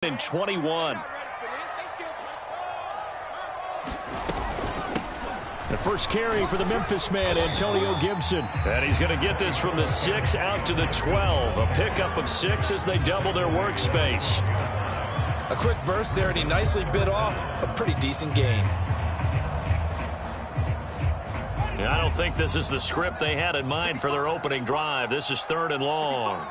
and 21. The first carry for the Memphis man, Antonio Gibson. And he's going to get this from the 6 out to the 12. A pickup of 6 as they double their workspace. A quick burst there, and he nicely bit off a pretty decent gain. I don't think this is the script they had in mind for their opening drive. This is 3rd and long.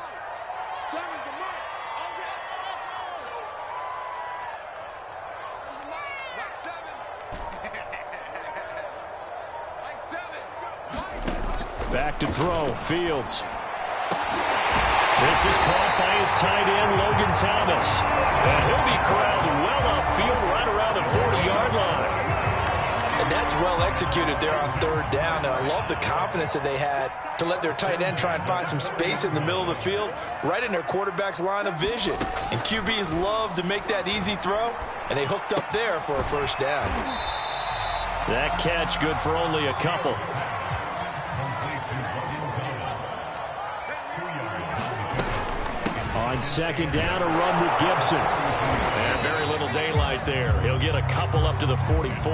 Back to throw, Fields. This is caught by his tight end, Logan Thomas. And he'll be corralled well upfield right around the 40-yard line. And that's well executed there on 3rd down. And I love the confidence that they had to let their tight end try and find some space in the middle of the field, right in their quarterback's line of vision. And QBs love to make that easy throw, and they hooked up there for a 1st down. That catch good for only a couple. On 2nd down, a run with Gibson. And very little daylight there. He'll get a couple up to the 44.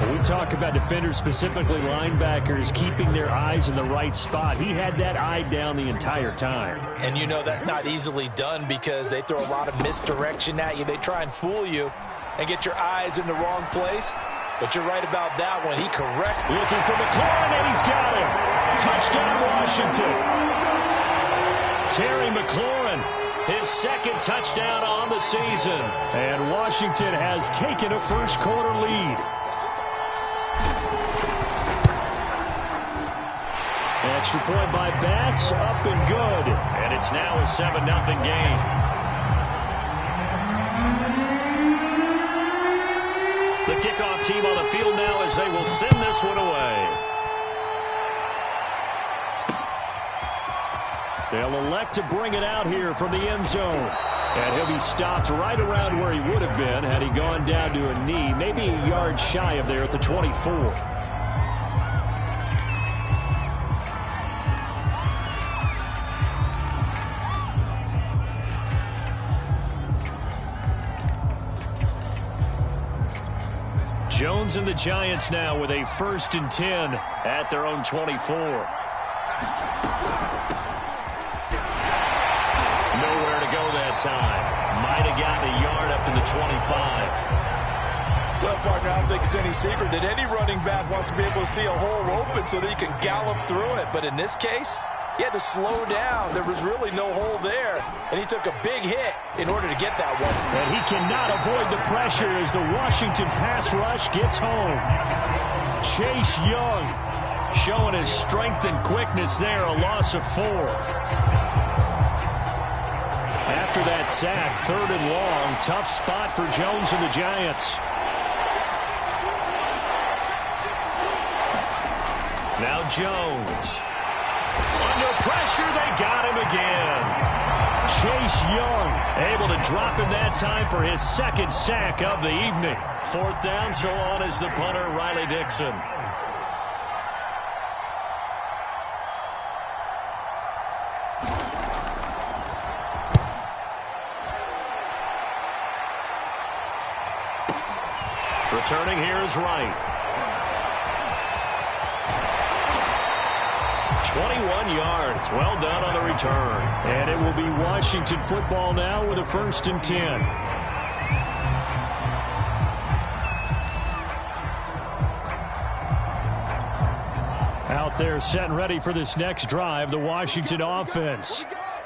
When we talk about defenders, specifically linebackers, keeping their eyes in the right spot, he had that eye down the entire time. And you know that's not easily done because they throw a lot of misdirection at you. They try and fool you and get your eyes in the wrong place. But you're right about that one. He correct. Looking for McLaurin, and he's got him. Touchdown, Washington. Terry McLaurin, his 2nd touchdown on the season. And Washington has taken a first-quarter lead. Extra point by Bass, up and good. And it's now a 7-0 game. The kickoff team on the field now as they will send this one away. They'll elect to bring it out here from the end zone. And he'll be stopped right around where he would have been had he gone down to a knee, maybe a yard shy of there at the 24. Jones and the Giants now with a 1st and 10 at their own 24. Time. Might have gotten a yard up to the 25. Well, partner, I don't think it's any secret that any running back wants to be able to see a hole open so that he can gallop through it. But in this case, he had to slow down. There was really no hole there, and he took a big hit in order to get that one. And he cannot avoid the pressure as the Washington pass rush gets home. Chase Young showing his strength and quickness there, a loss of 4. After that sack, 3rd and long, tough spot for Jones and the Giants. Now Jones. Under pressure, they got him again. Chase Young able to drop him that time for his 2nd sack of the evening. 4th down, so on is the punter, Riley Dixon. Returning here is Wright. 21 yards. Well done on the return. And it will be Washington football now with a 1st and 10. Out there set and ready for this next drive, the Washington offense.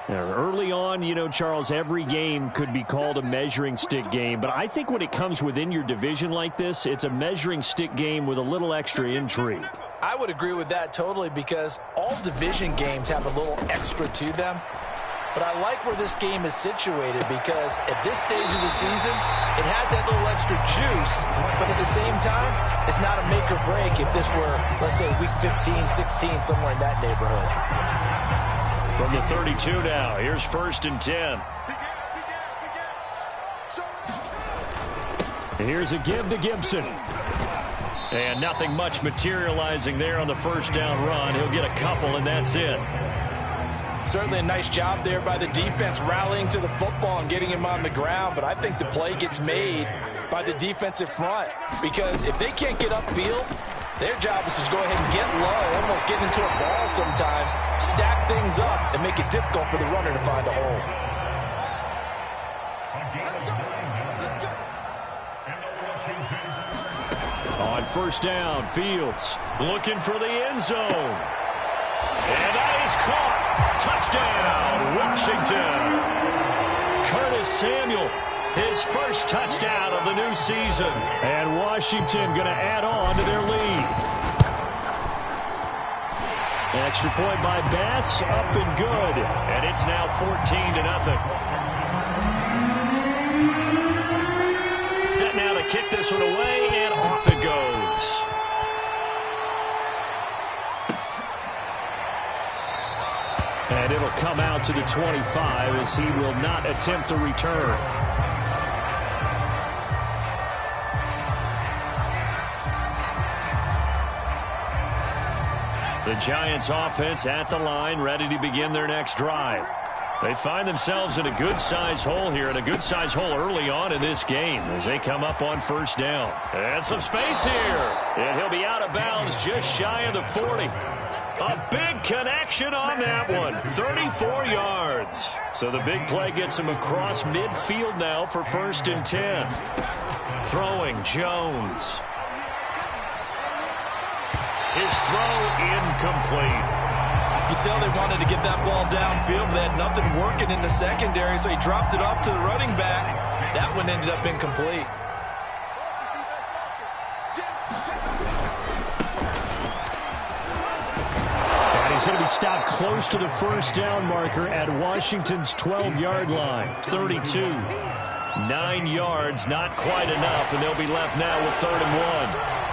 Now, early on, you know, Charles, every game could be called a measuring stick game. But I think when it comes within your division like this, it's a measuring stick game with a little extra intrigue. I would agree with that totally because all division games have a little extra to them. But I like where this game is situated because at this stage of the season, it has that little extra juice. But at the same time, it's not a make or break if this were, let's say, week 15, 16, somewhere in that neighborhood. From the 32 now, here's 1st and 10. And here's a give to Gibson. And nothing much materializing there on the 1st down run. He'll get a couple, and that's it. Certainly a nice job there by the defense rallying to the football and getting him on the ground, but I think the play gets made by the defensive front because if they can't get upfield, their job is to go ahead and get low, almost get into a ball sometimes, stack things up, and make it difficult for the runner to find a hole. On first down, Fields looking for the end zone. And that is caught. Touchdown, Washington. Curtis Samuel, his first touchdown of the new season. And Washington going to add on to their lead. Extra point by Bass, up and good. And it's now 14-0. Set now to kick this one away, and off it goes. And it'll come out to the 25 as he will not attempt to return. The Giants offense at the line, ready to begin their next drive. They find themselves in a good-sized hole here, and a good-sized hole early on in this game as they come up on first down. And some space here. And he'll be out of bounds just shy of the 40. A big connection on that one. 34 yards. So the big play gets him across midfield now for 1st and 10. Throwing Jones. His throw incomplete. You could tell they wanted to get that ball downfield, but they had nothing working in the secondary, so he dropped it off to the running back. That one ended up incomplete. And he's going to be stopped close to the first down marker at Washington's 12-yard line. 32. 9 yards, not quite enough, and they'll be left now with 3rd and 1.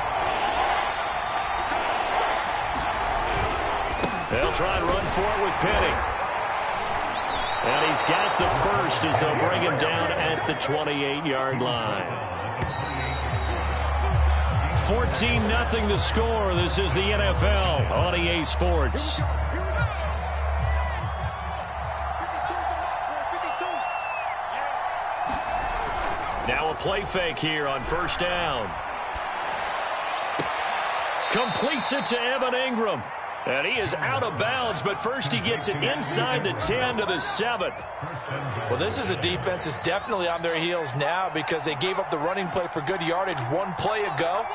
They'll try and run for it with Penny. And he's got the first as they'll bring him down at the 28-yard line. 14-0 the score. This is the NFL on EA Sports. Now a play fake here on first down. Completes it to Evan Ingram. And he is out of bounds, but first he gets it inside the 10 to the 7. Well, this is a defense that's definitely on their heels now because they gave up the running play for good yardage one play ago.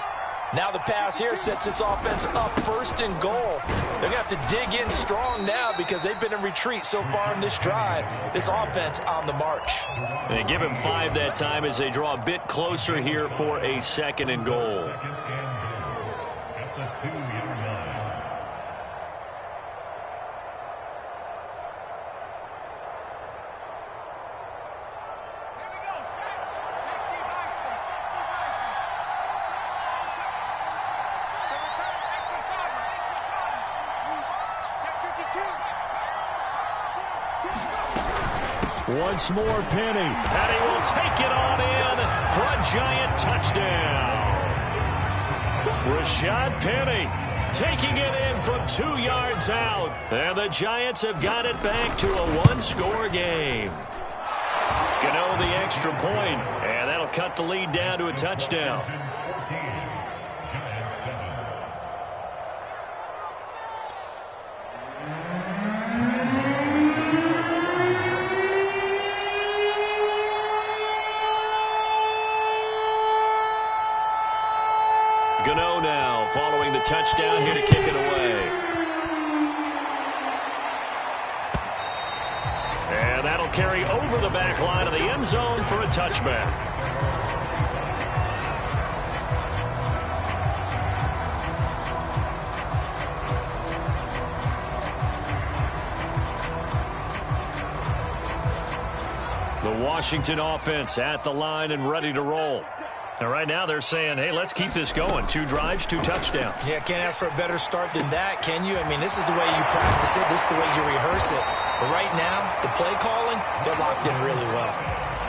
Now the pass here sets this offense up 1st and goal. They're going to have to dig in strong now because they've been in retreat so far in this drive. This offense on the march. They give him 5 that time as they draw a bit closer here for a 2nd and goal. Once more, Penny. And he will take it on in for a Giant touchdown. Rashad Penny taking it in from 2 yards out. And the Giants have got it back to a 1-score game. Gano the extra point, and that'll cut the lead down to a touchdown. Gano now following the touchdown here to kick it away. And that'll carry over the back line of the end zone for a touchback. The Washington offense at the line and ready to roll. And right now they're saying, hey, let's keep this going. 2 drives, 2 touchdowns. Yeah, can't ask for a better start than that, can you? I mean, this is the way you practice it. This is the way you rehearse it. But right now, the play calling, they're locked in really well.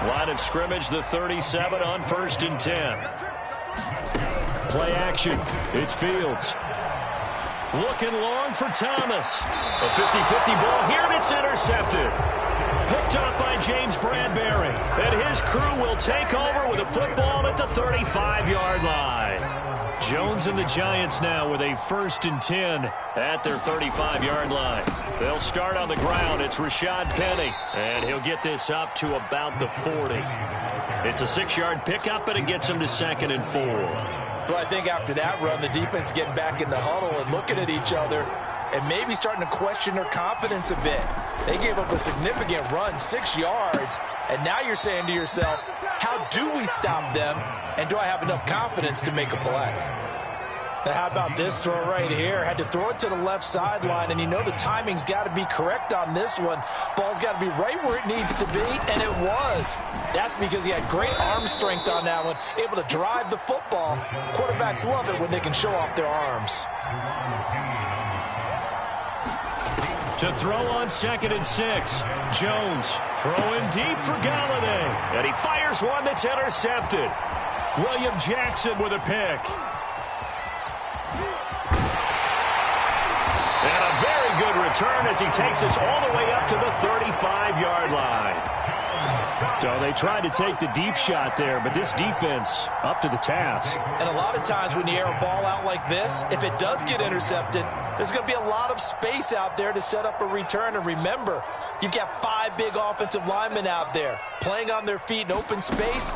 Line of scrimmage, the 37 on 1st and 10. Play action. It's Fields. Looking long for Thomas. A 50-50 ball here, and it's intercepted. Picked up by James Bradbury. And his crew will take over with a football at the 35-yard line. Jones and the Giants now with a 1st and 10 at their 35-yard line. They'll start on the ground. It's Rashad Penny, and he'll get this up to about the 40. It's a 6-yard pickup, and it gets him to 2nd and 4. Well, I think after that run, the defense is getting back in the huddle and looking at each other and maybe starting to question their confidence a bit. They gave up a significant run, 6 yards, and now you're saying to yourself, how do we stop them, and do I have enough confidence to make a play? Now, how about this throw right here? Had to throw it to the left sideline, and you know the timing's got to be correct on this one. Ball's got to be right where it needs to be, and it was. That's because he had great arm strength on that one, able to drive the football. Quarterbacks love it when they can show off their arms. To throw on 2nd and 6. Jones throwing deep for Galladay. And he fires one that's intercepted. William Jackson with a pick. And a very good return as he takes us all the way up to the 35-yard line. So they tried to take the deep shot there, but this defense up to the task. And a lot of times when you air a ball out like this, if it does get intercepted, there's going to be a lot of space out there to set up a return. And remember, you've got 5 big offensive linemen out there playing on their feet in open space.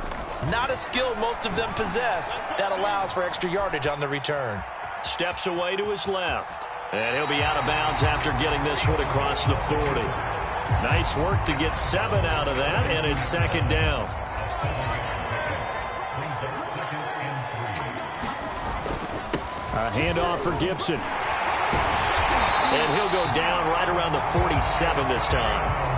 Not a skill most of them possess that allows for extra yardage on the return. Steps away to his left. And he'll be out of bounds after getting this one across the 40. Nice work to get 7 out of that, and it's 2nd down. A handoff for Gibson. And he'll go down right around the 47 this time.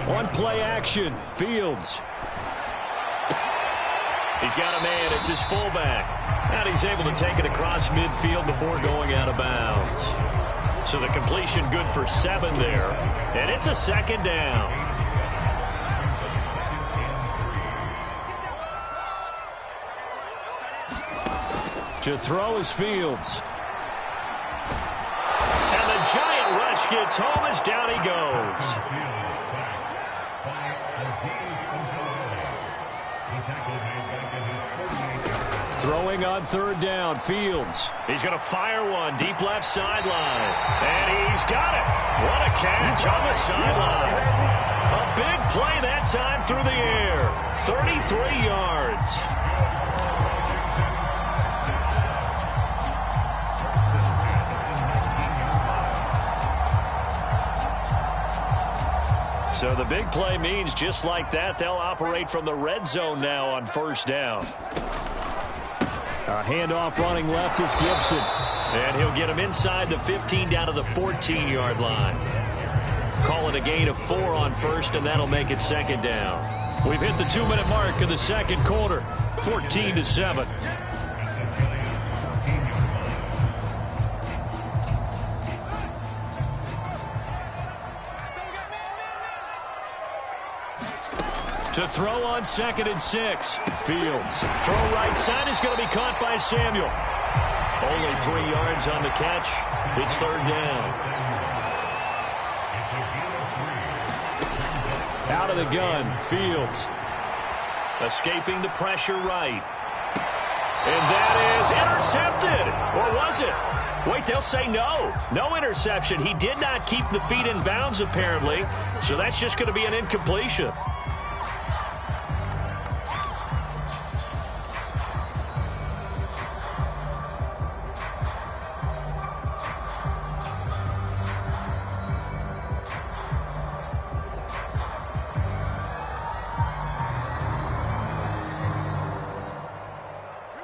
On play action, Fields. He's got a man. It's his fullback. And he's able to take it across midfield before going out of bounds. So the completion good for 7 there. And it's a 2nd down. To throw is Fields. And the giant rush gets home as down he goes. Throwing on 3rd down, Fields. He's going to fire one deep left sideline. And he's got it. What a catch on the sideline. A big play that time through the air. 33 yards. So the big play means just like that, they'll operate from the red zone now on 1st down. A handoff running left is Gibson. And he'll get him inside the 15 down to the 14-yard line. Call it a gain of 4 on 1st, and that'll make it 2nd down. We've hit the 2-minute mark of the 2nd quarter, 14-7. To throw on 2nd and 6. Fields. Throw right side is going to be caught by Samuel. Only 3 yards on the catch. It's 3rd down. Out of the gun. Fields. Escaping the pressure right. And that is intercepted. Or was it? Wait, they'll say no. No interception. He did not keep the feet in bounds, apparently. So that's just going to be an incompletion.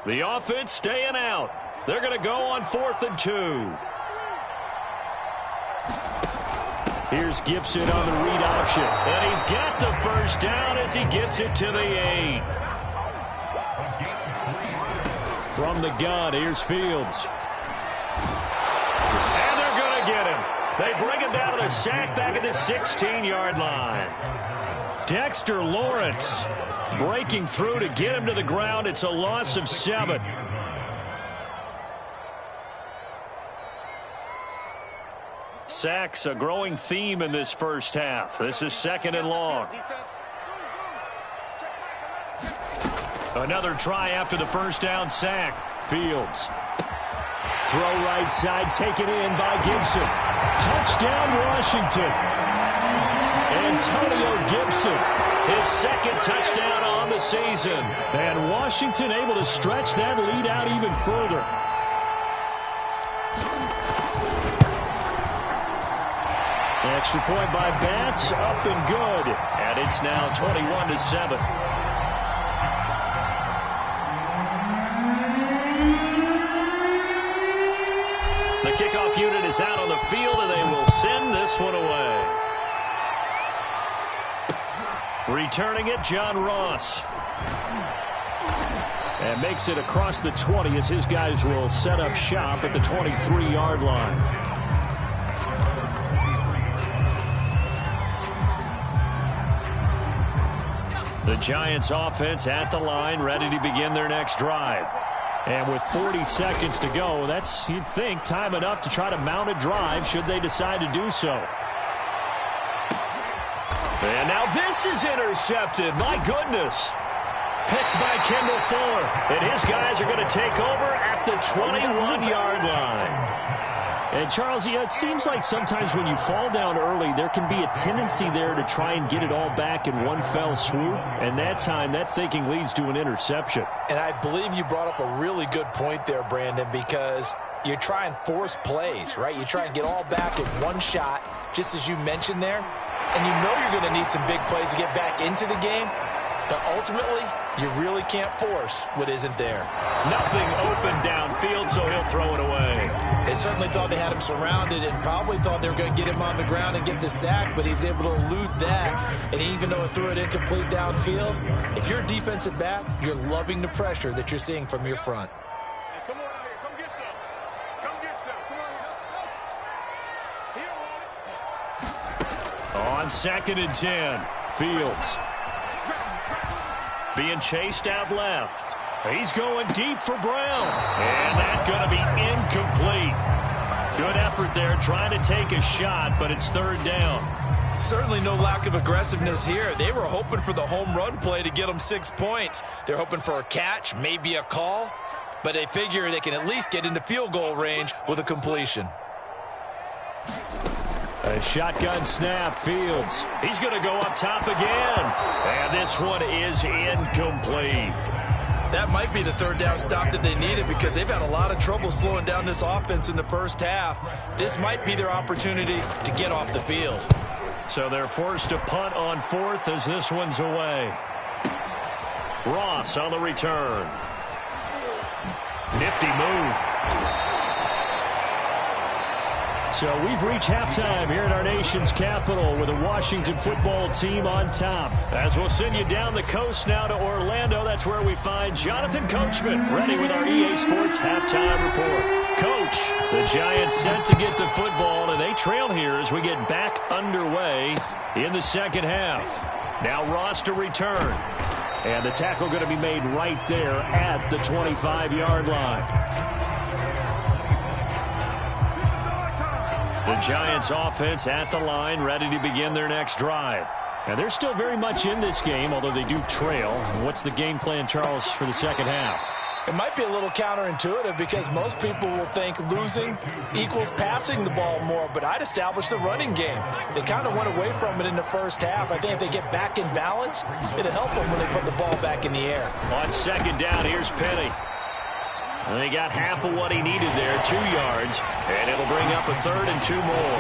The offense staying out. They're going to go on 4th and 2. Here's Gibson on the read option. And he's got the 1st down as he gets it to the 8. From the gun, here's Fields. And they're going to get him. They bring him down to the sack back at the 16-yard line. Dexter Lawrence breaking through to get him to the ground. It's a loss of 7. Sacks a growing theme in this first half. This is 2nd and long. Another try after the first down sack. Fields. Throw right side, taken in by Gibson. Touchdown, Washington. Antonio Gibson, his 2nd touchdown on the season. And Washington able to stretch that lead out even further. Extra point by Bass, up and good. And it's now 21-7. The kickoff unit is out on the field, and they will send this one away. Returning it, John Ross. And makes it across the 20 as his guys will set up shop at the 23-yard line. The Giants offense at the line, ready to begin their next drive. And with 40 seconds to go, that's, you'd think, time enough to try to mount a drive should they decide to do so. And now this is intercepted. My goodness. Picked by Kendall Fuller. And his guys are going to take over at the 21-yard line. And, Charles, it seems like sometimes when you fall down early, there can be a tendency there to try and get it all back in one fell swoop. And that time, that thinking leads to an interception. And I believe you brought up a really good point there, Brandon, because you try and force plays, right? You try and get all back in one shot, just as you mentioned there. And you know you're going to need some big plays to get back into the game. But ultimately, you really can't force what isn't there. Nothing open downfield, so he'll throw it away. They certainly thought they had him surrounded and probably thought they were going to get him on the ground and get the sack, but he was able to elude that. And even though it threw it incomplete downfield, if you're a defensive back, you're loving the pressure that you're seeing from your front. Hey, come on out here. Come get some. Come get some. Come on. On 2nd and 10, Fields. Being chased out left. He's going deep for Brown. And that's going to be incomplete. Good effort there trying to take a shot, but it's 3rd down. Certainly no lack of aggressiveness here. They were hoping for the home run play to get them 6 points. They're hoping for a catch, maybe a call, but they figure they can at least get into field goal range with a completion. A shotgun snap, Fields. He's going to go up top again. And this one is incomplete. That might be the 3rd down stop that they needed because they've had a lot of trouble slowing down this offense in the first half. This might be their opportunity to get off the field. So they're forced to punt on 4th as this one's away. Ross on the return. Nifty move. So we've reached halftime here in our nation's capital with the Washington football team on top. As we'll send you down the coast now to Orlando, that's where we find Jonathan Coachman ready with our EA Sports halftime report. Coach, the Giants set to get the football, and they trail here as we get back underway in the second half. Now Ross to return. And the tackle going to be made right there at the 25-yard line. The Giants offense at the line, ready to begin their next drive. And they're still very much in this game, although they do trail. What's the game plan, Charles, for the second half? It might be a little counterintuitive because most people will think losing equals passing the ball more, but I'd establish the running game. They kind of went away from it in the first half. I think if they get back in balance, it'll help them when they put the ball back in the air. On 2nd down, here's Penny. And they got half of what he needed there, 2 yards, and it'll bring up a 3rd and 2 more.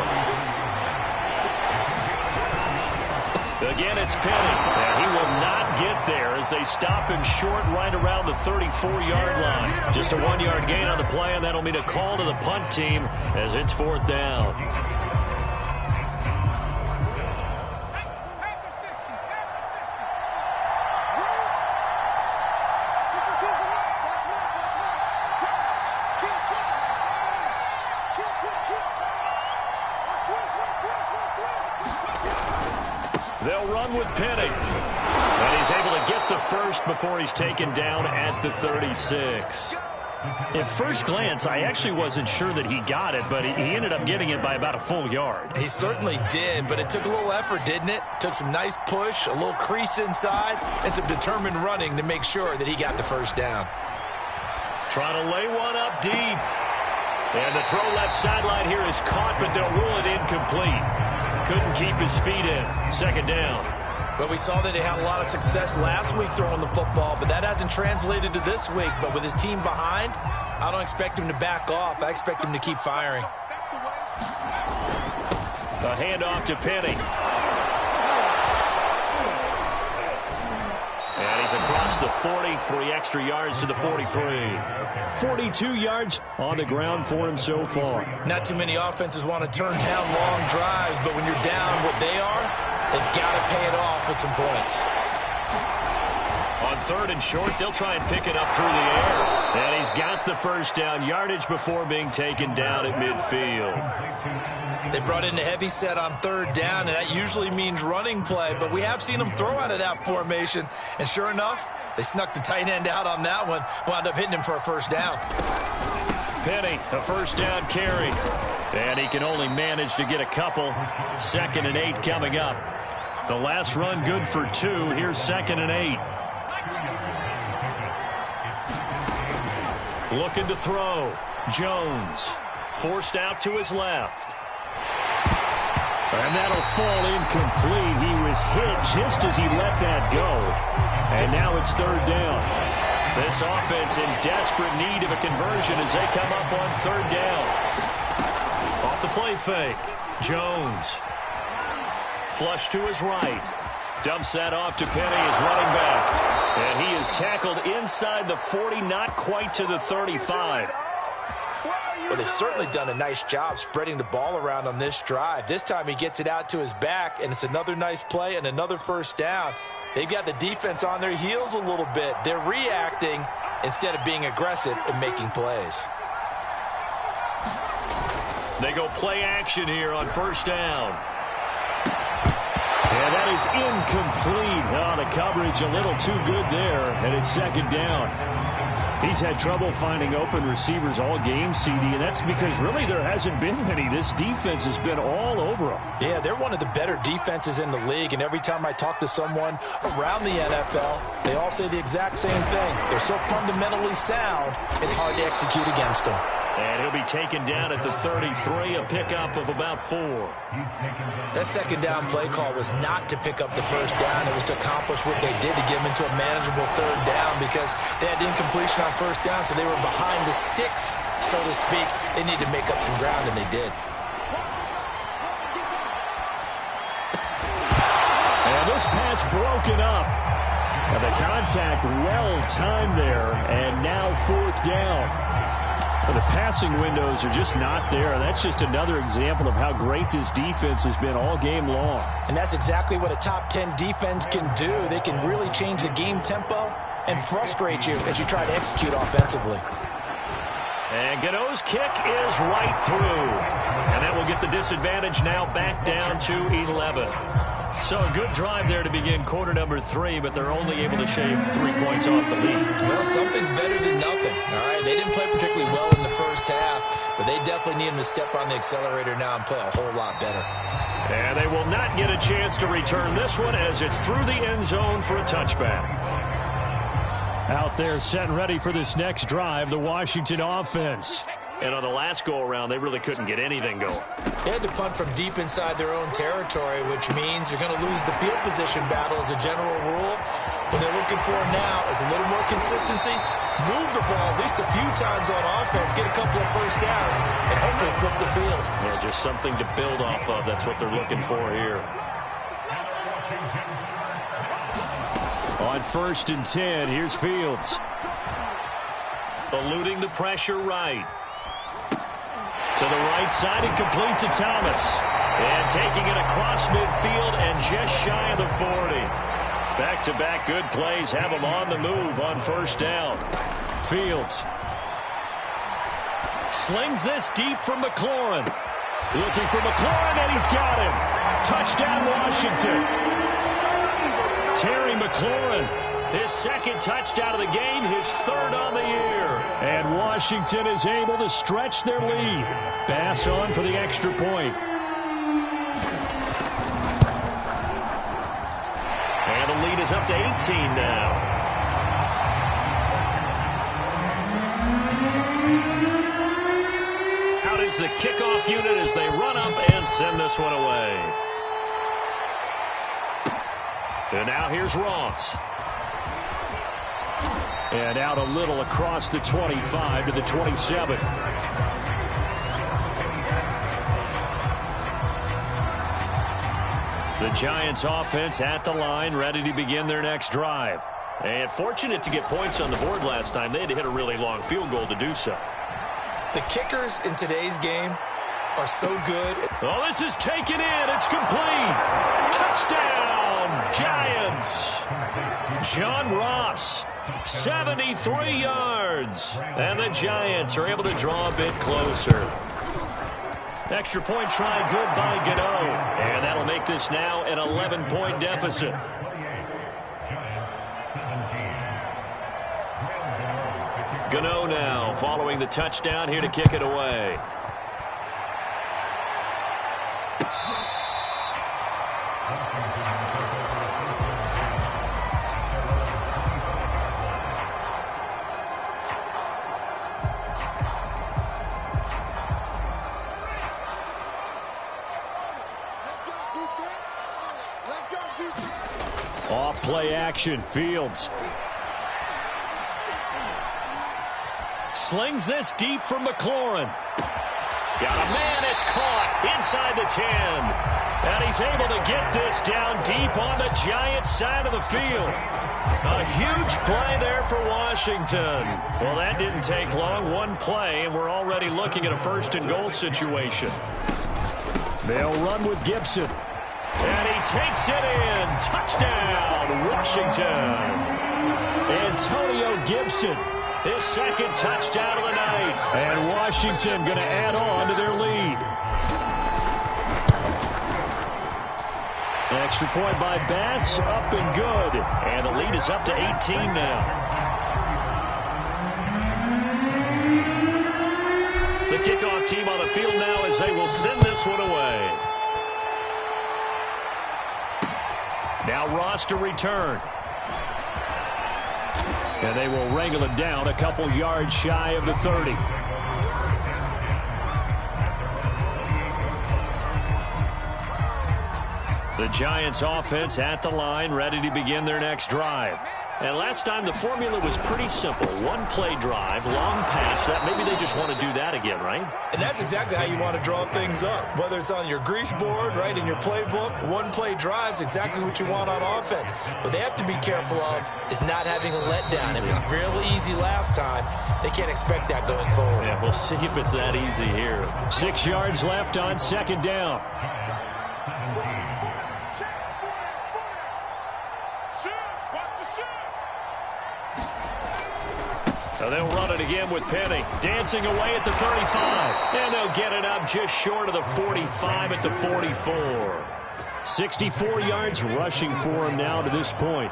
Again, it's Penny, and he will not get there as they stop him short right around the 34-yard line. Just a 1-yard gain on the play, and that'll mean a call to the punt team as it's 4th down. They'll run with Penny. And he's able to get the first before he's taken down at the 36. At first glance, I actually wasn't sure that he got it, but he ended up getting it by about a full yard. He certainly did, but it took a little effort, didn't it? Took some nice push, a little crease inside, and some determined running to make sure that he got the first down. Trying to lay one up deep. And the throw left sideline here is caught, but they'll rule it incomplete. Couldn't keep his feet in. Second down. Well, we saw that he had a lot of success last week throwing the football, but that hasn't translated to this week. But with his team behind, I don't expect him to back off. I expect him to keep firing. A handoff to Penny. And he's across the 40, 3 extra yards to the 43. 42 yards on the ground for him so far. Not too many offenses want to turn down long drives, but when you're down what they are, they've got to pay it off with some points. On 3rd and short, they'll try and pick it up through the air. And he's got the first down yardage before being taken down at midfield. They brought in the heavy set on 3rd down, and that usually means running play, but we have seen them throw out of that formation, and sure enough, they snuck the tight end out on that one, wound up hitting him for a first down. Penny, a first down carry. And he can only manage to get a couple. 2nd and 8 coming up. The last run good for 2. Here's 2nd and 8. Looking to throw. Jones forced out to his left. And that'll fall incomplete. He was hit just as he let that go. And now it's 3rd down. This offense in desperate need of a conversion as they come up on 3rd down. Off the play fake. Jones. Flush to his right. Dumps that off to Penny as running back. And he is tackled inside the 40, not quite to the 35. Well, they've certainly done a nice job spreading the ball around on this drive. This time he gets it out to his back, and it's another nice play and another first down. They've got the defense on their heels a little bit. They're reacting instead of being aggressive and making plays. They go play action here on 1st down. And that is incomplete. Oh, the coverage a little too good there, and it's 2nd down. He's had trouble finding open receivers all game, CD, and that's because really there hasn't been any. This defense has been all over them. Yeah, they're one of the better defenses in the league, and every time I talk to someone around the NFL, they all say the exact same thing. They're so fundamentally sound, it's hard to execute against them. And he'll be taken down at the 33, a pickup of about 4. That 2nd down play call was not to pick up the first down. It was to accomplish what they did to get them into a manageable 3rd down because they had incompletion on 1st down, so they were behind the sticks, so to speak. They needed to make up some ground, and they did. And this pass broken up. And the contact well timed there, and now 4th down. Well, the passing windows are just not there. That's just another example of how great this defense has been all game long. And that's exactly what a top 10 defense can do. They can really change the game tempo and frustrate you as you try to execute offensively. And Gano's kick is right through. And that will get the disadvantage now back down to 11. So a good drive there to begin quarter number 3, but they're only able to shave 3 points off the lead. Well, something's better than nothing, all right? They didn't play particularly well in the first half, but they definitely need them to step on the accelerator now and play a whole lot better. And they will not get a chance to return this one as it's through the end zone for a touchback. Out there set and ready for this next drive, the Washington offense. And on the last go-around, they really couldn't get anything going. They had to punt from deep inside their own territory, which means you're going to lose the field position battle as a general rule. What they're looking for now is a little more consistency, move the ball at least a few times on offense, get a couple of first downs, and hopefully flip the field. Yeah, just something to build off of. That's what they're looking for here. On 1st and 10, here's Fields. Eluding the pressure right. To the right side and complete to Thomas. And taking it across midfield and just shy of the 40. Back-to-back good plays have him on the move on 1st down. Fields slings this deep from McLaurin. Looking for McLaurin, and he's got him. Touchdown, Washington. Terry McLaurin, his second touchdown of the game, his third on the year. And Washington is able to stretch their lead. Bass on for the extra point. And the lead is up to 18 now. Out is the kickoff unit as they run up and send this one away. And now here's Ross. And out a little across the 25 to the 27. The Giants offense at the line, ready to begin their next drive. And fortunate to get points on the board last time. They had to hit a really long field goal to do so. The kickers in today's game are so good. Oh, this is taken in. It's complete. Touchdown, Giants. John Ross, 73 yards. And the Giants are able to draw a bit closer. Extra point try good by Gano. And that'll make this now an 11-point deficit. Gano now following the touchdown here to kick it away. Off play action, Fields. Slings this deep for McLaurin. Got a man, it's caught inside the 10. And he's able to get this down deep on the Giants side of the field. A huge play there for Washington. Well, that didn't take long. One play, and we're already looking at a first-and-goal situation. They'll run with Gibson. And he takes it in. Touchdown, Washington. Antonio Gibson, his second touchdown of the night. And Washington going to add on to their lead. Extra point by Bass, up and good. And the lead is up to 18 now. The kickoff team on the field now as they will send this one away. Now Ross to return. And they will wrangle it down a couple yards shy of the 30. The Giants offense at the line, ready to begin their next drive. And last time the formula was pretty simple. One play drive, long pass. That maybe they just want to do that again, right? And that's exactly how you want to draw things up. Whether it's on your grease board, right, in your playbook, one play drive's exactly what you want on offense. What they have to be careful of is not having a letdown. It was fairly easy last time. They can't expect that going forward. Yeah, we'll see if it's that easy here. 6 yards left on second down. So they'll run it again with Penny. Dancing away at the 35. And they'll get it up just short of the 45 at the 44. 64 yards rushing for him now to this point.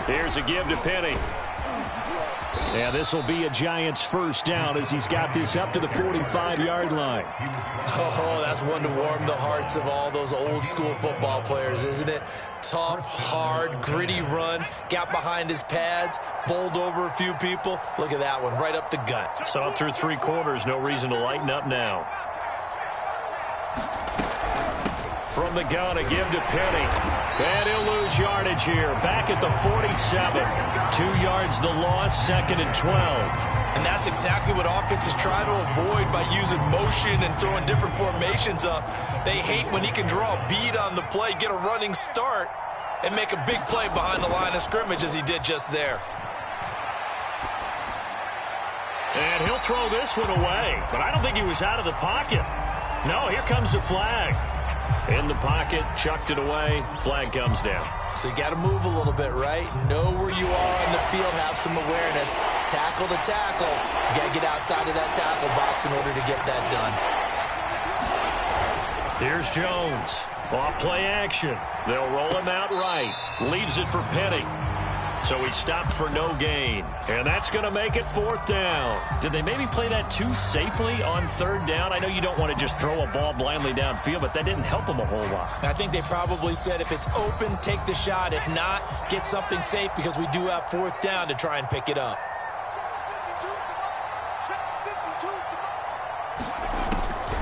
Here's a give to Penny. And this will be a Giants first down as he's got this up to the 45-yard line. Oh, that's one to warm the hearts of all those old school football players, isn't it? Tough, hard, gritty run. Got behind his pads, bowled over a few people. Look at that one, right up the gut. Saw through 3 quarters, no reason to lighten up now. From the gun, a give to Penny. And he'll lose yardage here. Back at the 47. 2 yards the loss, 2nd and 12. And that's exactly what offenses try to avoid by using motion and throwing different formations up. They hate when he can draw a bead on the play, get a running start, and make a big play behind the line of scrimmage as he did just there. And he'll throw this one away. But I don't think he was out of the pocket. No, here comes the flag. In the pocket, chucked it away, flag comes down. So you got to move a little bit, right? Know where you are on the field, have some awareness. Tackle to tackle. You got to get outside of that tackle box in order to get that done. Here's Jones. Off play action. They'll roll him out right. Leaves it for Penny. So he stopped for no gain. And that's going to make it 4th down. Did they maybe play that too safely on 3rd down? I know you don't want to just throw a ball blindly downfield, but that didn't help them a whole lot. I think they probably said if it's open, take the shot. If not, get something safe because we do have 4th down to try and pick it up.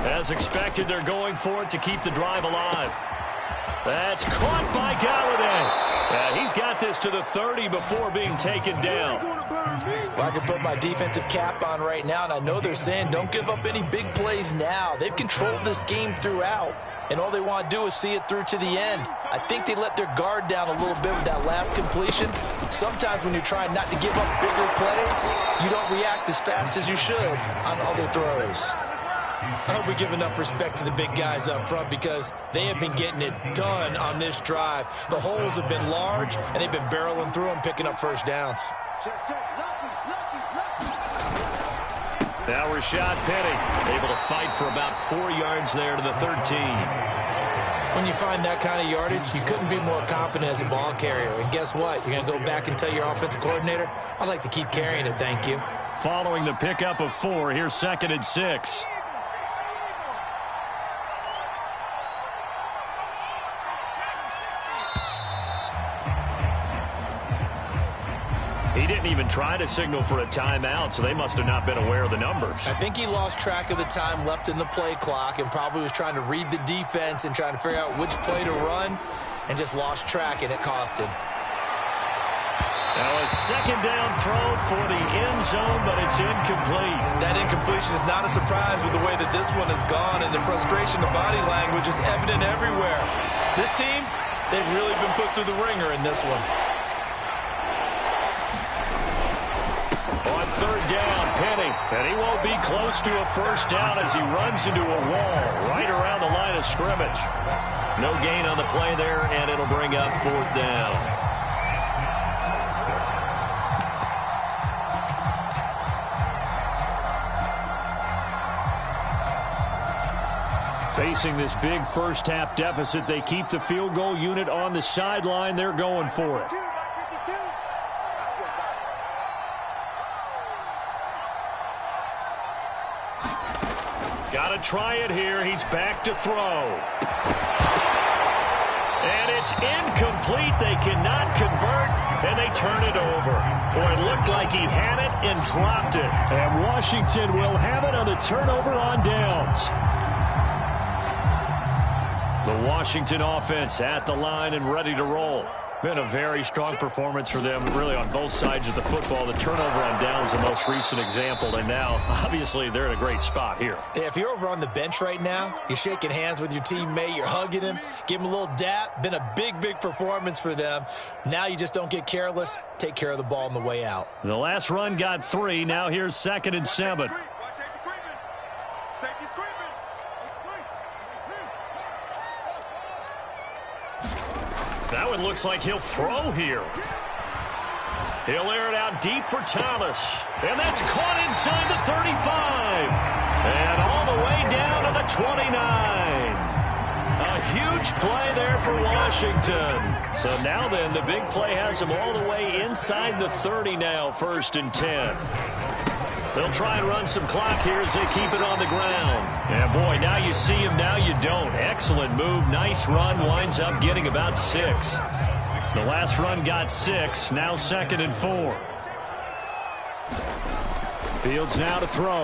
As expected, they're going for it to keep the drive alive. That's caught by Galladay. Yeah, he's got this to the 30 before being taken down. Well, I can put my defensive cap on right now, and I know they're saying don't give up any big plays now. They've controlled this game throughout, and all they want to do is see it through to the end. I think they let their guard down a little bit with that last completion. Sometimes when you're trying not to give up bigger plays, you don't react as fast as you should on other throws. I hope we give enough respect to the big guys up front because they have been getting it done on this drive. The holes have been large, and they've been barreling through them, picking up 1st downs. Now Rashad Penny able to fight for about 4 yards there to the 13. When you find that kind of yardage, you couldn't be more confident as a ball carrier. And guess what? You're going to go back and tell your offensive coordinator, I'd like to keep carrying it, thank you. Following the pickup of 4, here's 2nd and 6. He didn't even try to signal for a timeout, so they must have not been aware of the numbers. I think he lost track of the time left in the play clock and probably was trying to read the defense and trying to figure out which play to run and just lost track, and it cost him. Now a 2nd down throw for the end zone, but it's incomplete. That incompletion is not a surprise with the way that this one has gone, and the frustration of body language is evident everywhere. This team, they've really been put through the ringer in this one. On 3rd down, Penny, and he won't be close to a 1st down as he runs into a wall right around the line of scrimmage. No gain on the play there, and it'll bring up 4th down. Facing this big 1st half deficit, they keep the field goal unit on the sideline. They're going for it. Got to try it here. He's back to throw. And it's incomplete. They cannot convert, and they turn it over. Boy, it looked like he had it and dropped it. And Washington will have it on the turnover on downs. The Washington offense at the line and ready to roll. Been a very strong performance for them, really, on both sides of the football. The turnover on downs, the most recent example, and now, obviously, they're in a great spot here. Yeah, if you're over on the bench right now, you're shaking hands with your teammate, you're hugging him, give him a little dap. Been a big, big performance for them. Now you just don't get careless. Take care of the ball on the way out. The last run got 3. Now here's 2nd and 7. That one looks like he'll throw here. He'll air it out deep for Thomas. And that's caught inside the 35. And all the way down to the 29. A huge play there for Washington. So now then, the big play has them all the way inside the 30 now, 1st and 10. They'll try and run some clock here as they keep it on the ground. And boy, now you see him, now you don't. Excellent move, nice run, winds up getting about 6. The last run got 6, now 2nd and 4. Fields now to throw.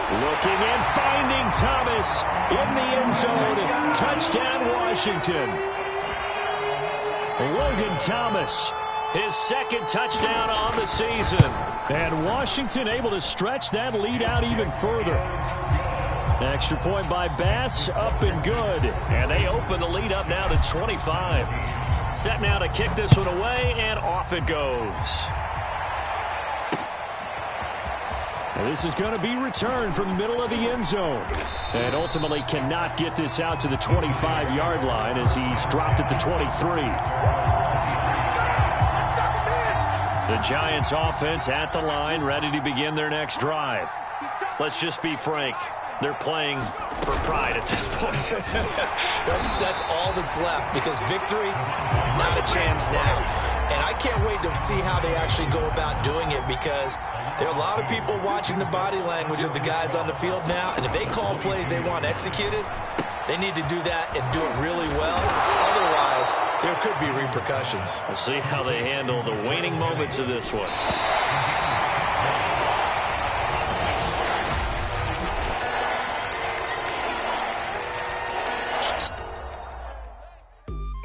Looking and finding Thomas in the end zone. Touchdown, Washington. Logan Thomas, his 2nd touchdown on the season. And Washington able to stretch that lead out even further. Extra point by Bass, up and good. And they open the lead up now to 25. Set now to kick this one away, and off it goes. And this is going to be returned from the middle of the end zone. And ultimately cannot get this out to the 25-yard line as he's dropped at the 23. The Giants offense at the line, ready to begin their next drive. Let's just be frank. They're playing for pride at this point. That's all that's left, because victory, not a chance now. And I can't wait to see how they actually go about doing it, because there are a lot of people watching the body language of the guys on the field now, and if they call plays they want executed, they need to do that and do it really well. Otherwise, there could be repercussions. We'll see how they handle the waning moments of this one.